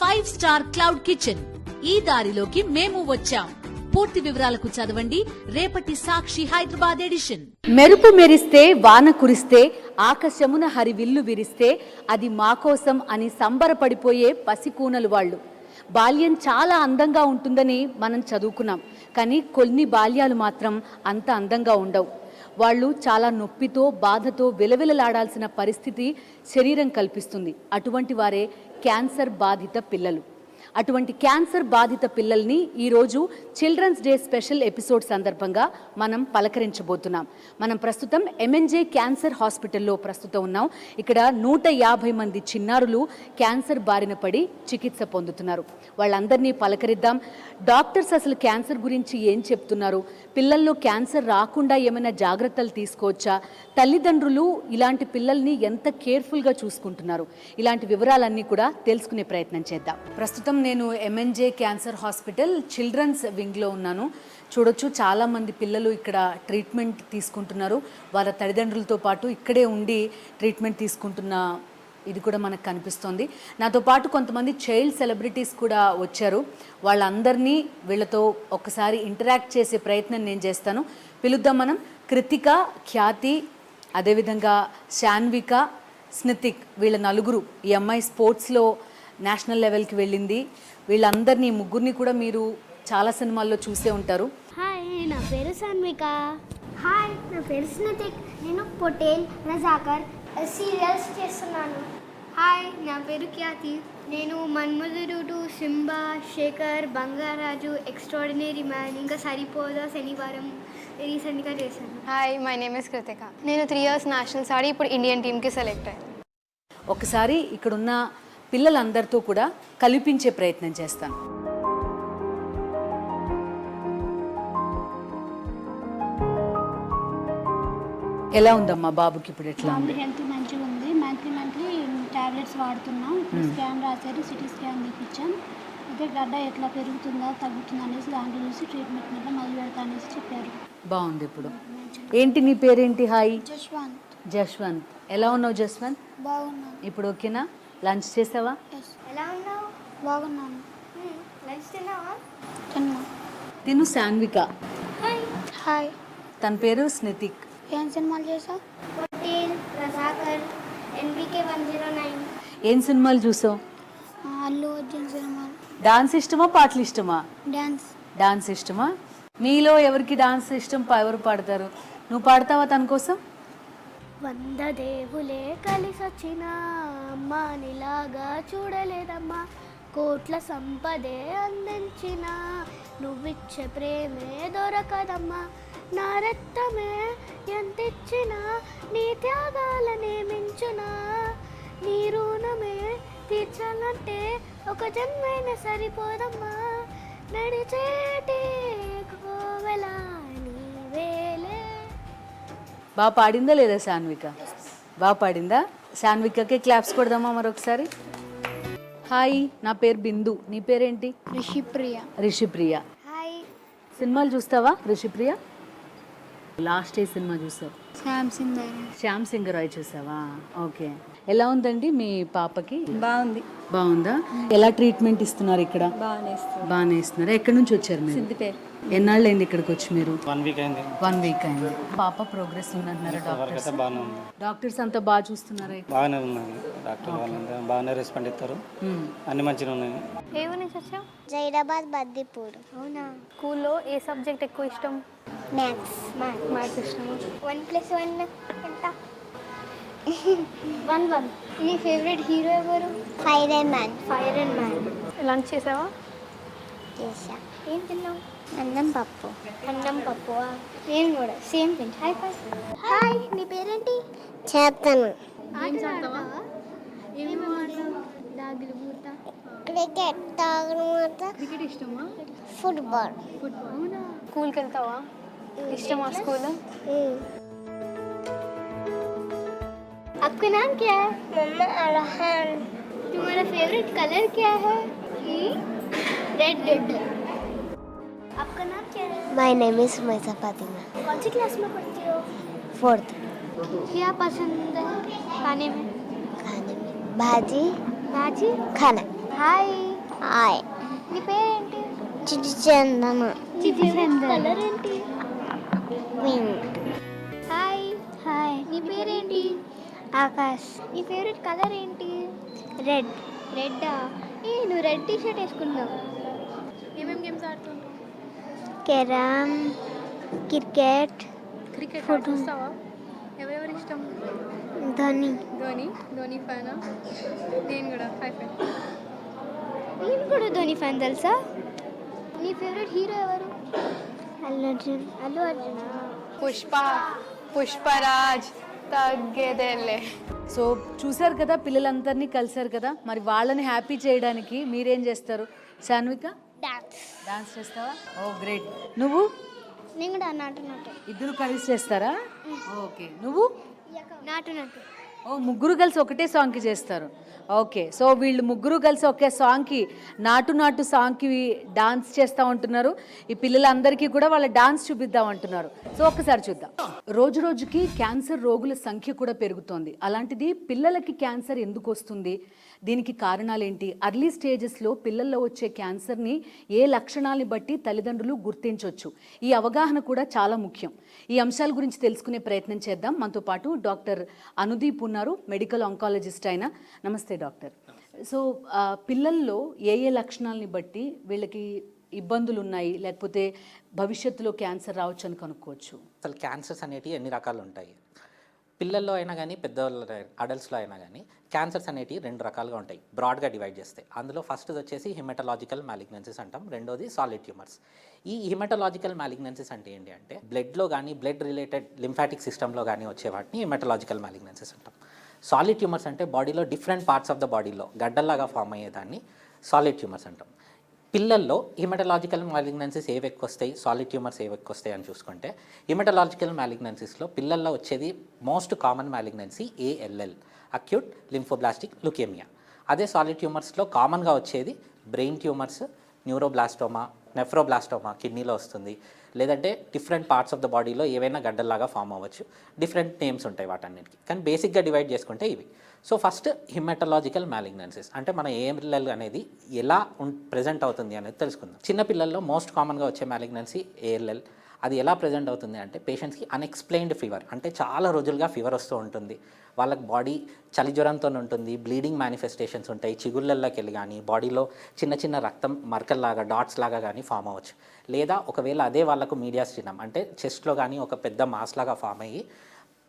5 star cloud kitchen. ఈ దారిలోకి మేము వచ్చాం. పూర్తి వివరాలకు చదవండి రేపటి సాక్షి హైదరాబాద్ ఎడిషన్. మెరుపు మెరిస్తే వాన కురిస్తే ఆకాశమున హరివిల్లు విరిస్తే అది మా కోసం అని సంబరపడిపోయే పసికూనలు వాళ్ళు. బాల్యం చాలా అందంగా ఉంటుందని మనం చదువుకున్నాం, కానీ కొన్ని బాల్యాలు మాత్రం అంత అందంగా ఉండవు. వాళ్ళు చాలా నొప్పితో బాధతో విలవిలలాడాల్సిన పరిస్థితి శరీరం కల్పిస్తుంది. అటువంటి వారే క్యాన్సర్ బాధిత పిల్లలు. అటువంటి క్యాన్సర్ బాధిత పిల్లల్ని ఈరోజు చిల్డ్రన్స్ డే స్పెషల్ ఎపిసోడ్ సందర్భంగా మనం పలకరించబోతున్నాం. మనం ప్రస్తుతం ఎంఎన్జే క్యాన్సర్ హాస్పిటల్లో ప్రస్తుతం ఉన్నాం. ఇక్కడ 150 మంది చిన్నారులు క్యాన్సర్ బారిన పడి చికిత్స పొందుతున్నారు. వాళ్ళందరినీ పలకరిద్దాం. డాక్టర్స్ అసలు క్యాన్సర్ గురించి ఏం చెప్తున్నారు, పిల్లల్లో క్యాన్సర్ రాకుండా ఏమైనా జాగ్రత్తలు తీసుకోవచ్చా, తల్లిదండ్రులు ఇలాంటి పిల్లల్ని ఎంత కేర్ఫుల్గా చూసుకుంటున్నారు, ఇలాంటి వివరాలన్నీ కూడా తెలుసుకునే ప్రయత్నం చేద్దాం. ప్రస్తుతం నేను ఎంఎన్జే క్యాన్సర్ హాస్పిటల్ చిల్డ్రన్స్ వింగ్లో ఉన్నాను. చూడొచ్చు, చాలామంది పిల్లలు ఇక్కడ ట్రీట్మెంట్ తీసుకుంటున్నారు. వాళ్ళ తల్లిదండ్రులతో పాటు ఇక్కడే ఉండి ట్రీట్మెంట్ తీసుకుంటున్న ఇది కూడా మనకు కనిపిస్తోంది. నాతో పాటు కొంతమంది చైల్డ్ సెలబ్రిటీస్ కూడా వచ్చారు. వాళ్ళందరినీ వీళ్ళతో ఒక్కసారి ఇంటరాక్ట్ చేసే ప్రయత్నం నేను చేస్తాను. పిలుద్దాం మనం. కృతిక, ఖ్యాతి, అదేవిధంగా శాన్విక, స్నితిక్, వీళ్ళ నలుగురు. ఈ అమ్మాయి స్పోర్ట్స్లో నేషనల్ లెవెల్కి వెళ్ళింది. వీళ్ళందరినీ ముగ్గురిని కూడా మీరు చాలా సినిమాల్లో చూసే ఉంటారు. హాయ్, నా పేరు సాన్విక. హాయ్, నా పేరు స్నితిక్. నేను పొటేల్ రజాకర్ సీరియల్స్ చేస్తున్నాను. హాయ్, నా పేరు ఖ్యాతి. నేను మన్మధుడు, సింబా, శేఖర్, బంగారాజు, ఎక్స్ట్రాడినరీ మ్యాన్, ఇంకా సరిపోదా, శనివారం రీసెంట్గా చేశాను. Hi, my name is Krithika. నేను 3 years నేషనల్స్ ఆడి ఇప్పుడు ఇండియన్ టీమ్కి సెలెక్ట్ అయ్యాను. ఒకసారి ఇక్కడున్న పిల్లలందరితో కూడా కల్పించే ప్రయత్నం చేస్తాను. ఎలా ఉందమ్మా బాబుకి ఇప్పుడు? ఎట్లా ఉంది? హెల్త్ మంచిగా ఉంది. మంత్లీ టాబ్లెట్స్ వాడుతున్నాం. స్కాన్ రాశారు, సిటీ స్కాన్ తీపించాం. అయితే గడ్డ ఎట్లా పెరుగుతుందా తగ్గుతుందా అనేసి దాంట్లో చూసి ట్రీట్మెంట్ మీద మొదలు పెడతా అనేసి చెప్పారు. బాగుంది ఇప్పుడు. ఏంటి నీ పేరేంటి? హాయ్, జశ్వంత్. జశ్వంత్. ఎలా ఉన్నావు జశ్వంత్? బాగున్నాను. ఇప్పుడు ఓకేనా? లంచ్ చేసావా? ఎలా ఉన్నావు? బాగున్నాను. లంచ్ తిన్నావా? తిను. శాన్విక. హాయ్. హాయ్. తన పేరు స్నితిక్. ఏం సినిమాలు చేసావు? పొటేల్, రజాకర్, ఎన్బికే 109. ఏం సినిమాలు చూసావు? అల్లు అర్జున్ సినిమాలు. డాన్స్ ఇష్టమా, పాటలు ఇష్టమా? డాన్స్. డాన్స్ ఇష్టమా? మీలో ఎవరికి డాన్స్ ఇష్టం? ఎవరు పాడతారు? నువ్వు పాడతావా తన కోసం? 100 దేవులే కలిసొచ్చిన అమ్మానిలాగా చూడలేదమ్మా, కోట్ల సంపదే అందించిన నువ్విచ్చే ప్రేమే దొరకదమ్మా, నా రక్తమే ఎంతిచ్చినా నీ త్యాగాలనే మించునా, నీ రుణమే తీర్చాలంటే ఒక జన్మైనా సరిపోదమ్మా, నడిచేటి కోవెల నీవేలే. బాగా పాడిందా లేదా శాన్విక? బాగా పాడిందా? శాన్వికకి క్లాప్స్ కొడదామా మరొకసారి? హాయ్, నా పేరు బిందు. నీ పేరేంటి? రిషిప్రియ. రిషిప్రియ. హాయ్. సినిమాలు చూస్తావా రిషిప్రియ? లాస్ట్ ఏ సినిమా చూసావు? శ్యామ్ సింగరాయ్ చూసావా? ఓకే. ఎలా ఉందండి మీ పాపకి? బాగుంది. బాగుందా? ఎలా ట్రీట్మెంట్ ఇస్తున్నారు ఇక్కడ? బాగానే ఇస్తున్నారు. ఎక్కడి నుంచి వచ్చారు మీరు? సిద్దిపేట. ఎన్నాళ్ళు అయింది ఇక్కడికి వచ్చి మీరు? 1 week అయింది. 1 week అయింది. పాప ప్రోగ్రెస్ ఉందంటున్నారు డాక్టర్స్. డాక్టర్స్ అంతా బాగా చూస్తున్నారా? బాగానే ఉన్నాయి. డాక్టర్ వాళ్ళంతా బాగానే రెస్పాండ్ ఇస్తారు. అన్ని మంచిగా ఉన్నాయి. ఏ ఊరు నుంచి వచ్చావు? జైరాబాద్ బద్దిపూర్. అవునా. స్కూల్లో ఏ సబ్జెక్ట్ ఎక్కువ ఇష్టం? మ్యాథ్స్. మ్యాథ్స్ ఇష్టమా? 1 + 1 ఎంత? 1 నీ ఫేవరెట్ హీరో ఎవరు? Fire and man. లంచ్ చేసావా? చేసా. ఏం తిన్నావు? అన్నం పప్పు. నేను కూడా సేమ్ పించ్. హాయ్, నీ పేరేంటి? చేతను. ఏమేమి ఆడతావు? దాగులు మూత, క్రికెట్, క్రికెట్ ఇష్టమా? ఫుట్బాల్. అవునా. స్కూల్కి వెళ్తావా? ఇష్టమా స్కూల్? आपका नाम क्या है? मम्मा अरहान. तुम्हारा फेवरेट कलर क्या है? रेड. आपका नाम क्या है? My name is Maisa Fatima. कौन सी क्लास में पढ़ती हो? 4th. क्या पसंद है खाने में? भाजी भाजी. खाना. हाय, హాయ్ నీ పేరేంటి? చిటిచందన కలర్ ఏంటి? Pink hi. హాయ్ నీ పేరేంటి? ఆకాష్ నీ ఫేవరెట్ కలర్ ఏంటి? రెడ్ రెడ్డా? నువ్వు రెడ్ టీ షర్ట్ వేసుకున్నావు. ఏమేమి గేమ్స్ ఆడుతుంటావు? కెరమ్ క్రికెట్ క్రికెట్ చూస్తావా? ఎవరెవరు ఇష్టం? ధోని ధోని ఫ్యానా? నేను కూడా 5 fan. నేను కూడా ధోని ఫ్యాన్ తెలుసా? నీ ఫేవరెట్ హీరో ఎవరు? అల్లు అర్జున్ అల్లు అర్జున్. పుష్పరాజ్ తగ్గేదేలే. సో చూశారు కదా, పిల్లలందరినీ కలిశారు కదా, మరి వాళ్ళని హ్యాపీ చేయడానికి మీరేం చేస్తారు? శాన్విక డాన్స్ చేస్తావా? ఓ గ్రేట్. నువ్వు? నేను కూడా నాటు ఇద్దరు కలిసి చేస్తారా? ఓకే. నువ్వు? నాటు ఓ ముగ్గురు కలిసి ఒకటే సాంగ్కి చేస్తారు. ఓకే. సో వీళ్ళు ముగ్గురు కలిసి ఒకే సాంగ్కి నాటు సాంగ్కి డాన్స్ చేస్తూ ఉంటున్నారు. ఈ పిల్లలందరికీ కూడా వాళ్ళ డాన్స్ చూపిద్దాం అంటున్నారు. సో ఒక్కసారి చూద్దాం. రోజు రోజుకి క్యాన్సర్ రోగుల సంఖ్య కూడా పెరుగుతోంది. అలాంటిది పిల్లలకి క్యాన్సర్ ఎందుకు వస్తుంది, దీనికి కారణాలేంటి, అర్లీ స్టేజెస్లో పిల్లల్లో వచ్చే క్యాన్సర్ని ఏ లక్షణాలని బట్టి తల్లిదండ్రులు గుర్తించవచ్చు, ఈ అవగాహన కూడా చాలా ముఖ్యం. ఈ అంశాల గురించి తెలుసుకునే ప్రయత్నం చేద్దాం. మనతో పాటు డాక్టర్ అనుదీప్ ఉన్నారు, మెడికల్ ఆంకాలజిస్ట్ ఆయన. నమస్తే డాక్టర్. సో పిల్లల్లో ఏ లక్షణాలని బట్టి వీళ్ళకి ఇబ్బందులు ఉన్నాయి, లేకపోతే భవిష్యత్తులో క్యాన్సర్ రావచ్చు అని కనుక్కోవచ్చు? అసలు క్యాన్సర్స్ అనేటివి ఎన్ని రకాలు ఉంటాయి? పిల్లల్లో అయినా కానీ పెద్దవాళ్ళ అడల్ట్స్లో అయినా కానీ క్యాన్సర్స్ అనేటివి 2 రకాలుగా ఉంటాయి, బ్రాడ్గా డివైడ్ చేస్తే. అందులో ఫస్ట్ వచ్చేసి హిమటలాజికల్ మ్యాలిగ్నెన్సీస్ అంటాం, రెండోది సాలిడ్ ట్యూమర్స్. ఈ హిమటలాజికల్ మ్యాలిగ్నెన్సీస్ అంటే ఏంటి అంటే బ్లడ్లో కానీ బ్లడ్ రిలేటెడ్ లింఫాటిక్ సిస్టంలో కానీ వచ్చే వాటిని హిమటలాజికల్ మ్యాలిగ్నెన్సీస్ అంటాం. సాలిడ్ ట్యూమర్స్ అంటే బాడీలో డిఫరెంట్ పార్ట్స్ ఆఫ్ ద బాడీలో గడ్డల్లాగా ఫామ్ అయ్యేదాన్ని సాలిడ్ ట్యూమర్స్ అంటాం. పిల్లల్లో హిమటలాజికల్ మ్యాలిగ్నెన్సీస్ ఏవి ఎక్కువ వస్తాయి, సాలిడ్ ట్యూమర్స్ ఏవి ఎక్కువ వస్తాయి అని చూసుకుంటే హిమటలాజికల్ మ్యాలిగ్నెన్సీస్లో పిల్లల్లో వచ్చేది most common malignancy ALL, acute lymphoblastic leukaemia. అదే సాలిడ్ ట్యూమర్స్లో కామన్గా వచ్చేది బ్రెయిన్ ట్యూమర్స్, న్యూరోబ్లాస్టోమా, నెఫ్రోబ్లాస్టోమా కిడ్నీలో వస్తుంది, లేదంటే డిఫరెంట్ పార్ట్స్ ఆఫ్ ద బాడీలో ఏవైనా గడ్డల్లాగా ఫామ్ అవ్వచ్చు. డిఫరెంట్ నేమ్స్ ఉంటాయి వాటన్నిటికీ, కానీ బేసిక్గా డివైడ్ చేసుకుంటే ఇవి. సో ఫస్ట్ హిమటలాజికల్ మ్యాలిగ్నెన్సీస్ అంటే మన ALL అనేది ఎలా ప్రెజెంట్ అవుతుంది అనేది తెలుసుకుందాం. చిన్నపిల్లల్లో మోస్ట్ కామన్గా వచ్చే మ్యాలిగ్నెన్సీ ALL. అది ఎలా ప్రెజెంట్ అవుతుంది అంటే పేషెంట్స్కి అన్ఎక్స్ప్లెయిన్డ్ ఫీవర్, అంటే చాలా రోజులుగా ఫీవర్ వస్తూ ఉంటుంది, వాళ్ళకి బాడీ చలి జ్వరంతో ఉంటుంది, బ్లీడింగ్ మేనిఫెస్టేషన్స్ ఉంటాయి, చిగుళ్ళల్లోకి వెళ్ళి కానీ బాడీలో చిన్న చిన్న రక్తం మరకల్లాగా డాట్స్ లాగా కానీ ఫామ్ అవ్వచ్చు. లేదా ఒకవేళ అదే వాళ్ళకు మీడియాస్టినం అంటే చెస్ట్లో కానీ ఒక పెద్ద మాస్ లాగా ఫామ్ అయ్యి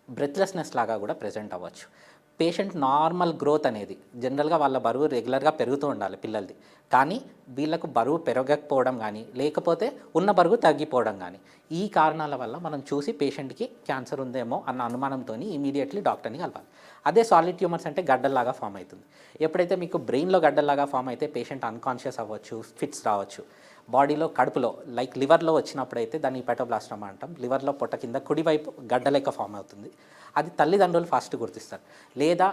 బ్రెత్లెస్నెస్ లాగా కూడా ప్రెజెంట్ అవ్వచ్చు. పేషెంట్ నార్మల్ గ్రోత్ అనేది జనరల్గా వాళ్ళ బరువు రెగ్యులర్గా పెరుగుతూ ఉండాలి పిల్లలది, కానీ వీళ్ళకు బరువు పెరగకపోవడం కానీ లేకపోతే ఉన్న బరువు తగ్గిపోవడం కానీ ఈ కారణాల వల్ల మనం చూసి పేషెంట్కి క్యాన్సర్ ఉందేమో అన్న అనుమానంతో ఇమీడియట్లీ డాక్టర్ని కలపాలి. అదే సాలిడ్ ట్యూమర్స్ అంటే గడ్డల్లాగా ఫామ్ అవుతుంది. ఎప్పుడైతే మీకు బ్రెయిన్లో గడ్డల్లాగా ఫామ్ అయితే పేషెంట్ అన్కాన్షియస్ అవ్వచ్చు, ఫిట్స్ రావచ్చు. బాడీలో కడుపులో లైక్ లివర్లో వచ్చినప్పుడైతే దాన్ని హెపటోబ్లాస్టోమా అంటాం. లివర్లో పొట్ట కింద కుడివైపు గడ్డ లెక్క ఫామ్ అవుతుంది, అది తల్లిదండ్రులు ఫస్ట్ గుర్తిస్తారు. లేదా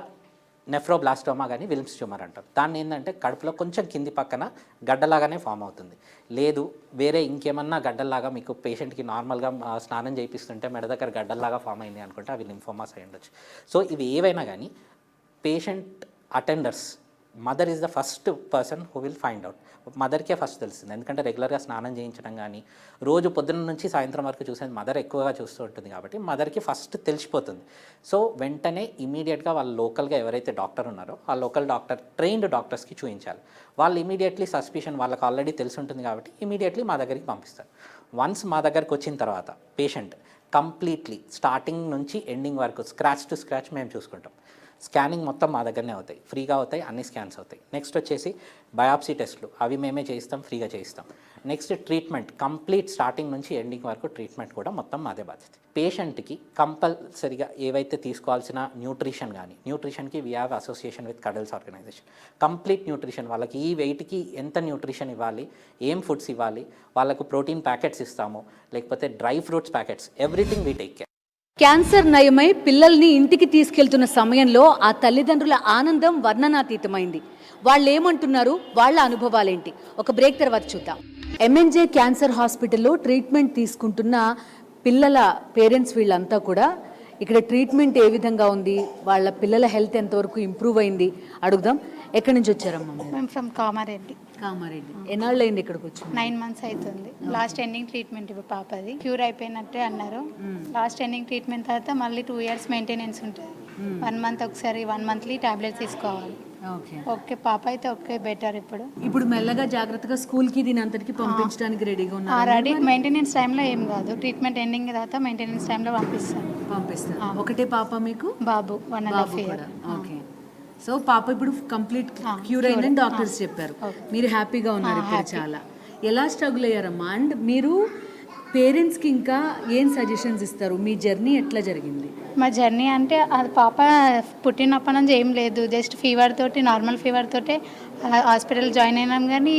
నెఫ్రోబ్లాస్టోమా కానీ విల్మ్స్ ట్యూమర్ అంటారు. దాన్ని ఏంటంటే కడుపులో కొంచెం కింది పక్కన గడ్డలాగానే ఫామ్ అవుతుంది. లేదు వేరే ఇంకేమన్నా గడ్డల్లాగా మీకు పేషెంట్కి నార్మల్గా స్నానం చేయిస్తుంటే మెడ దగ్గర గడ్డల్లాగా ఫామ్ అయింది అనుకుంటే అవి లింఫోమాస్ అయి ఉండొచ్చు. సో ఇవి ఏవైనా కానీ patient attenders, mother is the first person who will find out. మదర్కే ఫస్ట్ తెలుస్తుంది, ఎందుకంటే రెగ్యులర్గా స్నానం చేయించడం కానీ రోజు పొద్దున్న నుంచి సాయంత్రం వరకు చూసేది మదర్ ఎక్కువగా చూస్తూ ఉంటుంది కాబట్టి మదర్కి ఫస్ట్ తెలిసిపోతుంది. సో వెంటనే ఇమీడియట్గా వాళ్ళ లోకల్గా ఎవరైతే డాక్టర్ ఉన్నారో ఆ లోకల్ డాక్టర్ ట్రైన్డ్ డాక్టర్స్కి చూపించాలి. వాళ్ళు ఇమీడియట్లీ సస్పిషన్ వాళ్ళకి ఆల్రెడీ తెలిసి ఉంటుంది కాబట్టి ఇమీడియట్లీ మా దగ్గరికి పంపిస్తారు. వన్స్ మా దగ్గరికి వచ్చిన తర్వాత పేషెంట్ కంప్లీట్లీ స్టార్టింగ్ నుంచి ఎండింగ్ వరకు స్క్రాచ్ టు స్క్రాచ్ మేము చూసుకుంటాం. స్కానింగ్ మొత్తం మా దగ్గరనే అవుతాయి, ఫ్రీగా అవుతాయి, అన్ని స్కాన్స్ అవుతాయి. నెక్స్ట్ వచ్చేసి బయాప్సీ టెస్ట్లు, అవి మేమే చేయిస్తాం, ఫ్రీగా చేయిస్తాం. నెక్స్ట్ ట్రీట్మెంట్, కంప్లీట్ స్టార్టింగ్ నుంచి ఎండింగ్ వరకు ట్రీట్మెంట్ కూడా మొత్తం మాదే బాధ్యత. పేషెంట్కి కంపల్సరిగా ఏవైతే తీసుకోవాల్సిన న్యూట్రిషన్ కానీ, న్యూట్రిషన్కి we have association with Cuddles organization. Complete nutrition, వాళ్ళకి ఈ వెయిట్కి ఎంత న్యూట్రిషన్ ఇవ్వాలి, ఏం ఫుడ్స్ ఇవ్వాలి, వాళ్ళకు ప్రోటీన్ ప్యాకెట్స్ ఇస్తాము, లేకపోతే dry fruits packets, everything we take care. Cancer నయమై పిల్లల్ని ఇంటికి తీసుకెళ్తున్న సమయంలో ఆ తల్లిదండ్రుల ఆనందం వర్ణనాతీతమైంది. వాళ్ళు ఏమంటున్నారు, వాళ్ళ అనుభవాలేంటి, ఒక బ్రేక్ తర్వాత చూద్దాం. MNJ క్యాన్సర్ హాస్పిటల్లో ట్రీట్మెంట్ తీసుకుంటున్న పిల్లల పేరెంట్స్ వీళ్ళంతా కూడా ఇక్కడ ట్రీట్మెంట్ ఏ విధంగా ఉంది, వాళ్ళ పిల్లల హెల్త్ ఎంతవరకు ఇంప్రూవ్ అయింది అడుగుదాం. ఎక్కడి నుంచి వచ్చారమ్మా మీరు? మేము ఫ్రమ్ కామారెడ్డి. కామారెడ్డి. ఎన్నాళ్ళు అయింది ఇక్కడికి వచ్చి? 9 months అవుతుంది. లాస్ట్ ఎండింగ్ ట్రీట్మెంట్ ఇప్పుడు పాపది క్యూర్ అయిపోయినట్టే అన్నారు. లాస్ట్ ఎండింగ్ ట్రీట్మెంట్ తర్వాత మళ్ళీ 2 years మెయింటెనెన్స్ ఉంటుంది. 1 month ఒకసారి 1 monthly టాబ్లెట్స్ తీసుకోవాలి. ఓకే. ఓకే పాప అయితే ఓకే బెటర్. ఇప్పుడు మెల్లగా జాగ్రత్తగా స్కూల్కి దీని అంతటికి పంపించడానికి రెడీగా ఉన్నారు? రెడీ. మెయింటెనెన్స్ టైంలో ఏం కాదు, ట్రీట్మెంట్ ఎండింగ్ తర్వాత మెయింటెనెన్స్ టైంలో పంపిస్తాను. ఒకటే పాప మీకు? బాబు 1.5 year. ఓకే. సో పాప ఇప్పుడు కంప్లీట్ క్యూర్ అయిందని డాక్టర్స్ చెప్పారు. మీరు హ్యాపీగా ఉన్నారు ఇప్పుడు చాలా. ఎలా స్ట్రగుల్ అయ్యారమ్మా? అండ్ మీరు పేరెంట్స్కి ఇంకా ఏం సజెషన్స్ ఇస్తారు? మీ జర్నీ ఎట్లా జరిగింది? మా జర్నీ అంటే అది పాప పుట్టినప్పటి నుంచి ఏం లేదు, జస్ట్ ఫీవర్ తోటి, నార్మల్ ఫీవర్ తోటి హాస్పిటల్ జాయిన్ అయినాం. కానీ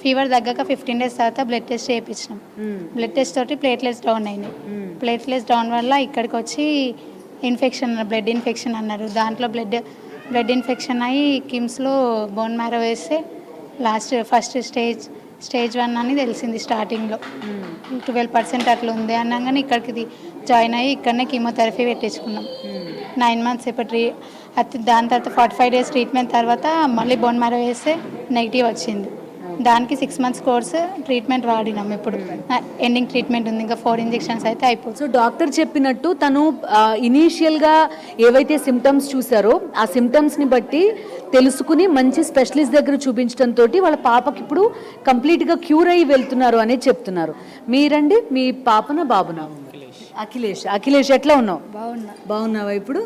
ఫీవర్ తగ్గాక 15 days తర్వాత బ్లడ్ టెస్ట్ చేయించినాం. బ్లడ్ టెస్ట్ తోటి ప్లేట్లెట్స్ డౌన్ అయినాయి. ప్లేట్లెట్స్ డౌన్ వల్ల ఇక్కడికి వచ్చి ఇన్ఫెక్షన్, బ్లడ్ ఇన్ఫెక్షన్ అన్నారు. దాంట్లో బ్లడ్ ఇన్ఫెక్షన్ అయ్యి కిమ్స్లో బోన్ మ్యారో వేస్తే ఫస్ట్ స్టేజ్ 1 అని తెలిసింది స్టార్టింగ్లో. 12% అట్లా ఉంది అన్నాగానే ఇక్కడికి జాయిన్ అయ్యి ఇక్కడనే కీమోథెరపీ పెట్టించుకున్నాం. 9 months ఇప్పుడు దాని తర్వాత 45 days ట్రీట్మెంట్ తర్వాత మళ్ళీ బోన్ మ్యారో వేస్తే నెగిటివ్ వచ్చింది. దానికి 6 months కోర్స్ ట్రీట్మెంట్ వాడినాం. ఇప్పుడు ఎండింగ్ ట్రీట్మెంట్ ఉంది, ఇంకా 4 injections అయితే అయిపోతుంది. సో డాక్టర్ చెప్పినట్టు తను ఇనీషియల్గా ఏవైతే సిమ్టమ్స్ చూసారో ఆ సిమ్టమ్స్ని బట్టి తెలుసుకుని మంచి స్పెషలిస్ట్ దగ్గర చూపించడంతో వాళ్ళ పాపకి ఇప్పుడు కంప్లీట్గా క్యూర్ అయ్యి వెళ్తున్నారు అనేది చెప్తున్నారు. మీరండి, మీ పాపన బాబునా? అఖిలేష్ ఎట్లా ఉన్నావు? బాగున్నావా ఇప్పుడు?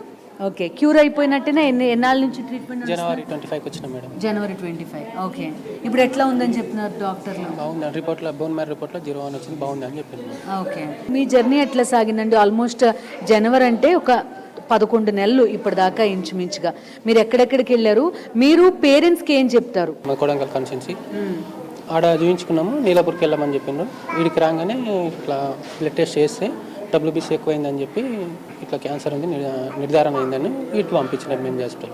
ఓకే. క్యూర్ అయిపోయినట్టేనా? ఎన్నాళ్ళ నుంచి ట్రీట్మెంట్? జనవరి 25 వచ్చిన మేడం. జనవరి 25. ఓకే. ఇప్పుడు ఎట్లా ఉందని చెప్తున్నారు డాక్టర్లు? బాగుంది. రిపోర్ట్లో బోన్ మ్యారో రిపోర్ట్లో 0 వచ్చింది, బాగుంది అని చెప్పింది. ఓకే. మీ జర్నీ ఎట్లా సాగిందండి? ఆల్మోస్ట్ జనవరి అంటే ఒక 11 నెలలు ఇప్పటిదాకా ఇంచుమించుగా. మీరు ఎక్కడెక్కడికి వెళ్ళారు? మీరు పేరెంట్స్కి ఏం చెప్తారు? మా కొడంగల్ కాన్స్టిట్యున్సీ ఆడ చూపించుకున్నాము. నీలాపూర్కి వెళ్ళమని చెప్పిండ్రు. వీడికి రాగానే ఇట్లా బ్లడ్ టెస్ట్ చేస్తే WBC ఎక్కువైందని చెప్పి ఇట్లా క్యాన్సర్ ఉంది నిర్ధారణ అయిందని ఇటు పంపించినారు మేము హాస్పిటల్.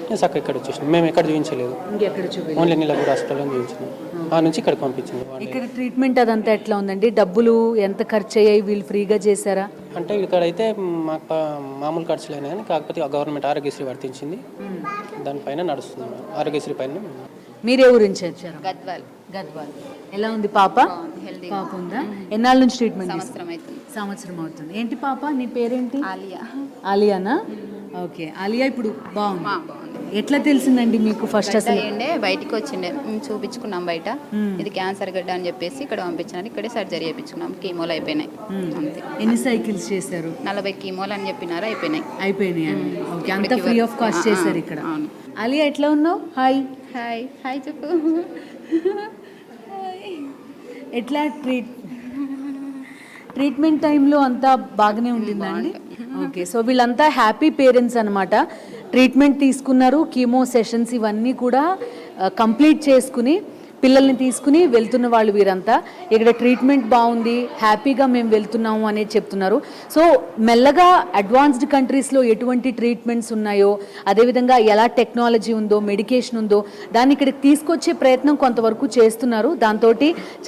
నేను చక్కగా ఇక్కడ వచ్చేసినాం. మేము ఎక్కడ చూపించలేదు, ఓన్లీ నీలాపూర్ హాస్పిటల్లో చూపించినాం. ఆ నుంచి ఇక్కడికి పంపించింది. ఇక్కడ ట్రీట్మెంట్ అదంతా ఎట్లా ఉందండి? డబ్బులు ఎంత ఖర్చు అయ్యాయి? వీళ్ళు ఫ్రీగా చేశారా? అంటే ఇక్కడైతే మాకు మామూలు ఖర్చులు అయినా కానీ కాకపోతే గవర్నమెంట్ ఆరోగ్యశ్రీ వర్తించింది, దానిపైన నడుస్తుంది. ఆరోగ్యశ్రీ పైన. మీరే ఊరించి వచ్చారు? గద్వాల్. ఎలా ఉంది పాప? పాప ఉందా? ఎన్నాళ్ళ నుంచి ట్రీట్మెంట్? సంవత్సరం అవుతుంది. ఏంటి పాప నీ పేరేంటి? ఆలియానా? ఓకే. ఆలియా ఇప్పుడు బాగుంది. ఎట్లా తెలిసిందండి మీకు ఫస్ట్? అసలు బయటికి వచ్చిండే మేము చూపించుకున్నాం బయట, ఇది క్యాన్సర్ గడ్డ అని చెప్పేసి ఇక్కడ పంపించినారు. ఇక్కడే సర్జరీ చేయించుకున్నాం. కీమోలు అయిపోయినాయి అంతే. ఎన్ని సైకిల్స్ చేశారు? 40 కీమోలు అని చెప్పినారు, అయిపోయినాయి. ఓకే. అంతా ఫ్రీ ఆఫ్ కాస్ట్ చేశారు ఇక్కడ. ఆలియా ఎట్లా ఉన్నావు? హాయ్ చెప్పు. ఎట్లా ట్రీట్మెంట్ టైంలో అంతా బాగానే ఉండిందండి? ఓకే. సో వీళ్ళంతా హ్యాపీ పేరెంట్స్ అనమాట. ట్రీట్మెంట్ తీసుకున్నారు, కీమో సెషన్స్ ఇవన్నీ కూడా కంప్లీట్ చేసుకుని పిల్లల్ని తీసుకుని వెళ్తున్న వాళ్ళు వీరంతా. ఇక్కడ ట్రీట్మెంట్ బాగుంది, హ్యాపీగా మేము వెళ్తున్నాము అనేది చెప్తున్నారు. సో మెల్లగా అడ్వాన్స్డ్ కంట్రీస్లో ఎటువంటి ట్రీట్మెంట్స్ ఉన్నాయో, అదేవిధంగా ఎలా టెక్నాలజీ ఉందో, మెడికేషన్ ఉందో, దాన్ని ఇక్కడికి తీసుకొచ్చే ప్రయత్నం కొంతవరకు చేస్తున్నారు. దాంతో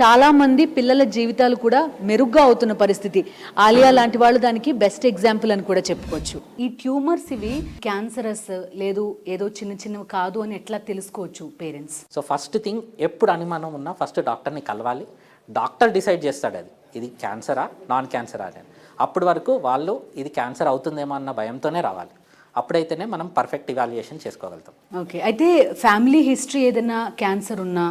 చాలామంది పిల్లల జీవితాలు కూడా మెరుగ్గా అవుతున్న పరిస్థితి. ఆలియా లాంటి వాళ్ళు దానికి బెస్ట్ ఎగ్జాంపుల్ అని కూడా చెప్పుకోవచ్చు. ఈ ట్యూమర్స్ ఇవి క్యాన్సరస్ లేదు, ఏదో చిన్నవి కాదు అని ఎట్లా తెలుసుకోవచ్చు పేరెంట్స్? సో ఫస్ట్ థింగ్, ఎప్పుడు అనుమానం ఉన్నా ఫస్ట్ డాక్టర్ని కలవాలి. డాక్టర్ డిసైడ్ చేస్తాడు ఇది క్యాన్సరా నాన్ క్యాన్సరా అని. అప్పటి వరకు వాళ్ళు ఇది క్యాన్సర్ అవుతుందేమో అన్న భయంతోనే రావాలి. అప్పుడైతేనే మనం పర్ఫెక్ట్ ఇవాల్యుయేషన్ చేసుకోగలుగుతాం. ఓకే. అయితే ఫ్యామిలీ హిస్టరీ ఏదైనా క్యాన్సర్ ఉన్నా,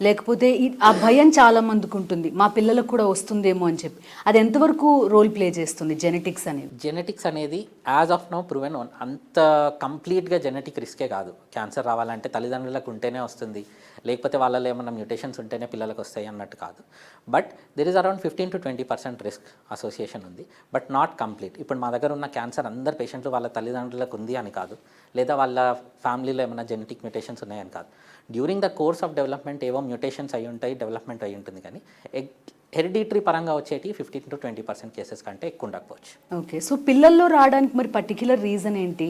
లేకపోతే ఆ భయం చాలా మందికి ఉంటుంది, మా పిల్లలకు కూడా వస్తుందేమో అని చెప్పి, అది ఎంతవరకు రోల్ ప్లే చేస్తుంది జెనెటిక్స్ అనేది? జెనెటిక్స్ అనేది యాజ్ ఆఫ్ నో ప్రూవెన్. అంత కంప్లీట్గా జెనెటిక్ రిస్కే కాదు. క్యాన్సర్ రావాలంటే తల్లిదండ్రులకు ఉంటేనే వస్తుంది, లేకపోతే వాళ్ళలో ఏమైనా మ్యూటేషన్స్ ఉంటేనే పిల్లలకు వస్తాయి అన్నట్టు కాదు. But there is around 15 to 20% risk association ఉంది, బట్ నాట్ కంప్లీట్. ఇప్పుడు మా దగ్గర ఉన్న క్యాన్సర్ అందరు పేషెంట్లు వాళ్ళ తల్లిదండ్రులకు ఉంది అని కాదు, లేదా వాళ్ళ ఫ్యామిలీలో ఏమైనా జెనెటిక్ మ్యూటేషన్స్ ఉన్నాయని కాదు. During the course of development ఏవో మ్యూటేషన్స్ అయి ఉంటాయి, డెవలప్మెంట్ అయి ఉంటుంది. కానీ హెరిడిటరీ పరంగా వచ్చేటి 15 to 20% కేసెస్ కంటే ఎక్కువ ఉండకపోవచ్చు. ఓకే. సో పిల్లల్లో రావడానికి మరి పర్టిక్యులర్ రీజన్ ఏంటి?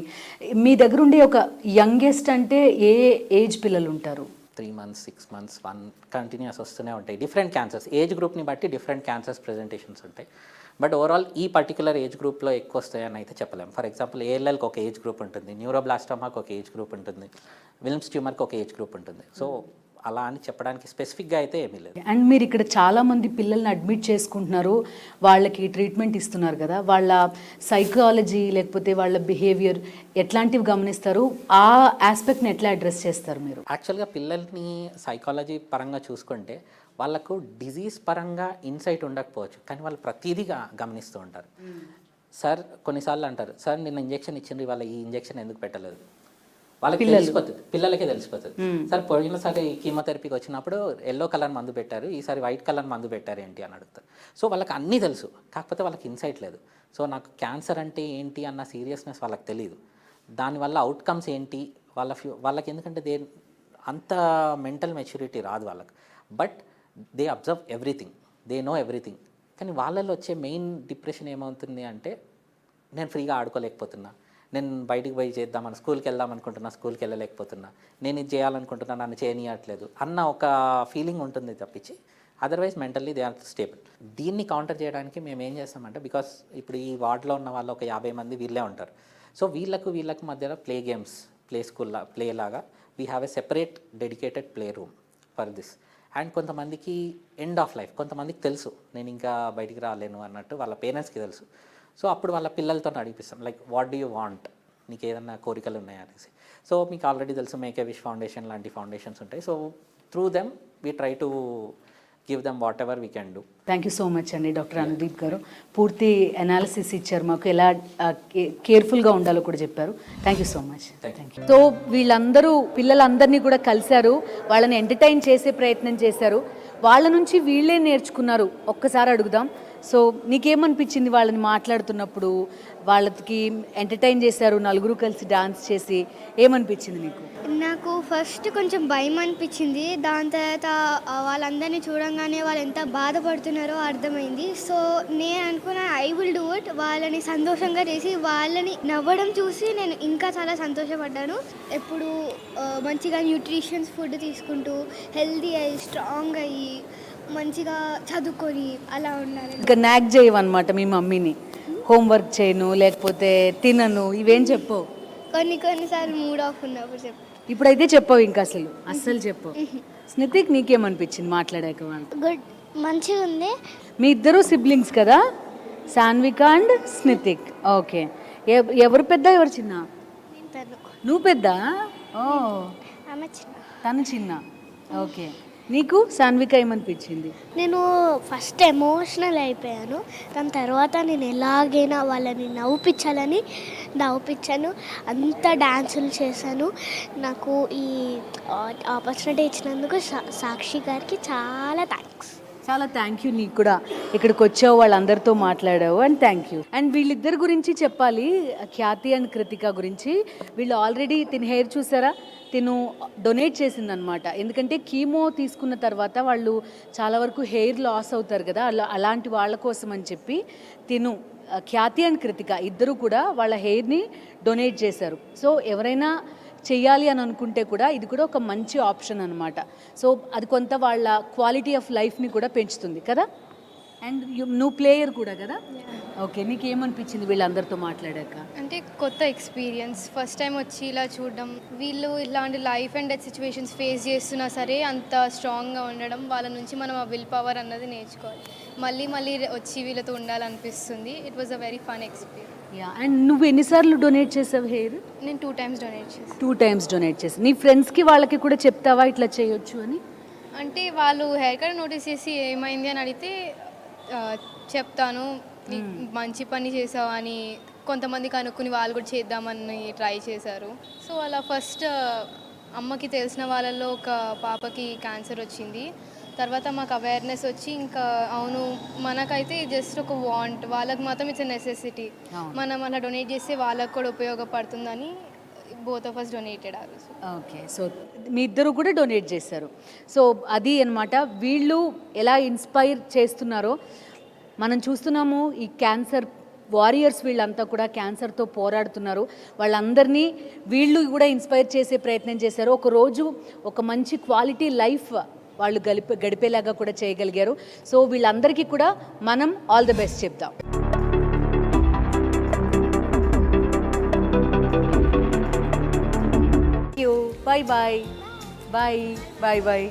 మీ దగ్గర ఉండే ఒక యంగెస్ట్ అంటే ఏ ఏజ్ పిల్లలు ఉంటారు? 3 months, 6 months, 1 కంటిన్యూస్ వస్తూనే ఉంటాయి. డిఫరెంట్ క్యాన్సర్స్ ఏజ్ గ్రూప్ని బట్టి డిఫరెంట్ క్యాన్సర్స్ ప్రెజెంటేషన్స్ ఉంటాయి. బట్ ఓవరాల్ ఈ పర్టికులర్ ఏజ్ గ్రూప్లో ఎక్కువ వస్తాయని అయితే చెప్పలేము. ఫర్ ఎగ్జాంపుల్ ఏఎల్ఎల్కి ఒక ఏజ్ గ్రూప్ ఉంటుంది, న్యూరోబ్లాస్టోమాకి ఒక ఏజ్ గ్రూప్ ఉంటుంది, విల్మ్స్ ట్యూమర్కి ఒక ఏజ్ గ్రూప్ ఉంటుంది. సో అలా అని చెప్పడానికి స్పెసిఫిక్గా అయితే ఏమీ లేదు. అండ్ మీరు ఇక్కడ చాలామంది పిల్లల్ని అడ్మిట్ చేసుకుంటున్నారు, వాళ్ళకి ట్రీట్మెంట్ ఇస్తున్నారు కదా, వాళ్ళ సైకాలజీ లేకపోతే వాళ్ళ బిహేవియర్ ఎట్లాంటివి గమనిస్తారు, ఆ ఆస్పెక్ట్ని ఎట్లా అడ్రస్ చేస్తారు మీరు? యాక్చువల్గా పిల్లల్ని సైకాలజీ పరంగా చూసుకుంటే వాళ్ళకు డిజీజ్ పరంగా ఇన్సైట్ ఉండకపోవచ్చు, కానీ వాళ్ళు ప్రతిదీగా గమనిస్తూ ఉంటారు. సార్ కొన్నిసార్లు అంటారు, సార్ నిన్న ఇంజెక్షన్ ఇచ్చిండ్రు, వాళ్ళ ఈ ఇంజెక్షన్ ఎందుకు పెట్టలేదు, వాళ్ళకి తెలిసిపోతుంది, పిల్లలకే తెలిసిపోతుంది. సార్ పోయినసారి కీమోథెరపీకి వచ్చినప్పుడు ఎల్లో కలర్ మందు పెట్టారు, ఈసారి వైట్ కలర్ మందు పెట్టారు ఏంటి అని అడుగుతారు. సో వాళ్ళకి అన్నీ తెలుసు, కాకపోతే వాళ్ళకి ఇన్సైట్ లేదు. సో నాకు క్యాన్సర్ అంటే ఏంటి అన్న సీరియస్నెస్ వాళ్ళకి తెలియదు, దానివల్ల అవుట్కమ్స్ ఏంటి వాళ్ళకి ఎందుకంటే అంత మెంటల్ మెచ్యూరిటీ రాదు వాళ్ళకి. But they observe everything, they know everything. కానీ వాళ్ళలో వచ్చే మెయిన్ డిప్రెషన్ ఏమవుతుంది అంటే, నేను ఫ్రీగా ఆడుకోలేకపోతున్నా, నేను బయటికి పోయి చేద్దామని స్కూల్కి వెళ్దాం అనుకుంటున్నా, స్కూల్కి వెళ్ళలేకపోతున్నా, నేను ఇది చేయాలనుకుంటున్నా, నన్ను చేయనియట్లేదు అన్న ఒక ఫీలింగ్ ఉంటుంది తప్పించి otherwise mentally they are stable. దీన్ని కౌంటర్ చేయడానికి మేము ఏం చేస్తామంటే, బికాస్ ఇప్పుడు ఈ వార్డులో ఉన్న వాళ్ళు ఒక 50 మంది వీళ్ళే ఉంటారు. సో వీళ్ళకు మధ్యలో ప్లే గేమ్స్, ప్లే లాగా we have a separate dedicated play room for this. And కొంతమందికి ఎండ్ ఆఫ్ లైఫ్, కొంతమందికి తెలుసు నేను ఇంకా బయటికి రాలేను అన్నట్టు వాళ్ళ పేరెంట్స్కి తెలుసు. సో అప్పుడు వాళ్ళ పిల్లలతో అడిగిపిస్తాం, like what do you want, నీకు ఏదన్నా కోరికలు ఉన్నాయా అనేసి. సో మీకు ఆల్రెడీ తెలుసు మేక్ ఏ విష్ ఫౌండేషన్ లాంటి ఫౌండేషన్స్ ఉంటాయి. So through them we try to give them whatever we can do. Thank you so much అండి డాక్టర్ అనుదీప్ గారు. పూర్తి అనాలిసిస్ ఇచ్చారు, మాకు ఎలా కేర్ఫుల్గా ఉండాలో కూడా చెప్పారు. Thank you so much. Thank you. So వీళ్ళందరూ పిల్లలందరినీ కూడా కలిశారు, వాళ్ళని ఎంటర్టైన్ చేసే ప్రయత్నం చేశారు, వాళ్ళ నుంచి వీళ్ళే నేర్చుకున్నారు. ఒక్కసారి అడుగుదాం. సో నీకేమనిపించింది వాళ్ళని మాట్లాడుతున్నప్పుడు, వాళ్ళకి ఎంటర్టైన్ చేశారు, నలుగురు కలిసి డాన్స్ చేసి, ఏమనిపించింది నీకు? నాకు ఫస్ట్ కొంచెం భయం అనిపించింది, దాని తర్వాత వాళ్ళందరినీ చూడంగానే వాళ్ళు ఎంత బాధపడుతున్నారో అర్థమైంది. సో నేను అనుకున్నా ఐ విల్ డూ ఇట్, వాళ్ళని సంతోషంగా చేసి వాళ్ళని నవ్వడం చూసి నేను ఇంకా చాలా సంతోషపడ్డాను. ఎప్పుడు మంచిగా న్యూట్రిషన్స్ ఫుడ్ తీసుకుంటూ హెల్తీ అయ్యి స్ట్రాంగ్ అయ్యి మంచిగా చదువుకొని అలా ఉండాలి. ఇంకా నాక్ చేయవన్నమాట మీ మమ్మీని, హోంవర్క్ చేయను లేకపోతే తినను ఇవేం చెప్పవు? కొన్నిసార్లు మూడ్ ఆఫ్ ఉన్నప్పుడు చెప్పు. ఇప్పుడైతే చెప్పవు, ఇంకా అస్సలు చెప్పవు. స్నితిక్ నీకేమనిపించింది మాట్లాడాక? వాళ్ళు గుడ్, మంచిగా ఉంది. మీ ఇద్దరు సిబ్లింగ్స్ కదా, సాన్విక అండ్ స్నితిక్. ఓకే, ఎవరు పెద్ద ఎవరు చిన్న? నువ్వు పెద్ద? ఓ, తను చిన్న. ఓకే, నీకు సాన్విక ఏమనిపించింది? నేను ఫస్ట్ ఎమోషనల్ అయిపోయాను, దాని తర్వాత నేను ఎలాగైనా వాళ్ళని నవ్వుపించాను, అంతా డ్యాన్సులు చేశాను. నాకు ఈ ఆపర్చునిటీ ఇచ్చినందుకు సాక్షి గారికి చాలా థ్యాంక్స్. చాలా థ్యాంక్ యూ. నీకు కూడా ఇక్కడికి వచ్చావు, వాళ్ళందరితో మాట్లాడావు, అండ్ థ్యాంక్ యూ. అండ్ వీళ్ళిద్దరి గురించి చెప్పాలి, ఖ్యాతి అండ్ కృతిక గురించి. వీళ్ళు ఆల్రెడీ తిని హెయిర్ చూసారా, తిను డొనేట్ చేసిందనమాట. ఎందుకంటే కీమో తీసుకున్న తర్వాత వాళ్ళు చాలా వరకు హెయిర్ లాస్ అవుతారు కదా, అలాంటి వాళ్ళ కోసం అని చెప్పి తిను, ఖ్యాతి అండ్ కృతిక ఇద్దరు కూడా వాళ్ళ హెయిర్ని డొనేట్ చేశారు. సో ఎవరైనా చెయ్యాలి అని అనుకుంటే కూడా ఇది కూడా ఒక మంచి ఆప్షన్ అనమాట. సో అది కొంత వాళ్ళ క్వాలిటీ ఆఫ్ లైఫ్ని కూడా పెంచుతుంది కదా. అండ్ నువ్వు ప్లేయర్ కూడా కదా. ఓకే, నీకేమనిపించింది వీళ్ళందరితో మాట్లాడాక? అంటే కొత్త ఎక్స్పీరియన్స్, ఫస్ట్ టైం వచ్చి ఇలా చూడడం, వీళ్ళు ఇలాంటి life and death situations face చేస్తున్నా సరే అంత స్ట్రాంగ్గా ఉండడం, వాళ్ళ నుంచి మనం ఆ విల్ పవర్ అన్నది నేర్చుకోవాలి. మళ్ళీ వచ్చి వీళ్ళతో ఉండాలనిపిస్తుంది. It was a very fun experience. Yeah. And నువ్వు ఎన్నిసార్లు డొనేట్ చేసావు హెయిర్? నేను 2 times డొనేట్ చేసాను. 2 times డొనేట్ చేసి నీ ఫ్రెండ్స్కి వాళ్ళకి కూడా చెప్తావా ఇట్లా చేయొచ్చు అని? అంటే వాళ్ళు హెయిర్ కట్ నోటీస్ చేసి ఏమైంది అని అడిగితే చెప్తాను, మంచి పని చేసావు అని. కొంతమంది కనుక్కుని వాళ్ళు కూడా చేద్దామని ట్రై చేశారు. సో అలా ఫస్ట్ అమ్మకి తెలిసిన వాళ్ళల్లో ఒక పాపకి క్యాన్సర్ వచ్చింది. తర్వాత మాకు అవేర్నెస్ వచ్చి ఇంకా అవును మనకైతే జస్ట్ ఒక వాంట్, వాళ్ళకి మాత్రం ఇట్స్ ఎ నెసెసిటీ, మనం అలా డొనేట్ చేస్తే వాళ్ళకు కూడా ఉపయోగపడుతుందని both of us donated. Okay, so మీ ఇద్దరు కూడా డొనేట్ చేశారు. సో అది అన్నమాట, వీళ్ళు ఎలా ఇన్స్పైర్ చేస్తున్నారో మనం చూస్తున్నాము. ఈ క్యాన్సర్ వారియర్స్ వీళ్ళంతా కూడా క్యాన్సర్తో పోరాడుతున్నారు. వాళ్ళందరినీ వీళ్ళు కూడా ఇన్స్పైర్ చేసే ప్రయత్నం చేశారు. ఒకరోజు ఒక మంచి క్వాలిటీ లైఫ్ వాళ్ళు గడిపేలాగా కూడా చేయగలిగారు. సో వీళ్ళందరికీ కూడా మనం ఆల్ ది బెస్ట్ చెప్దాం. Bye bye. Bye. Bye bye.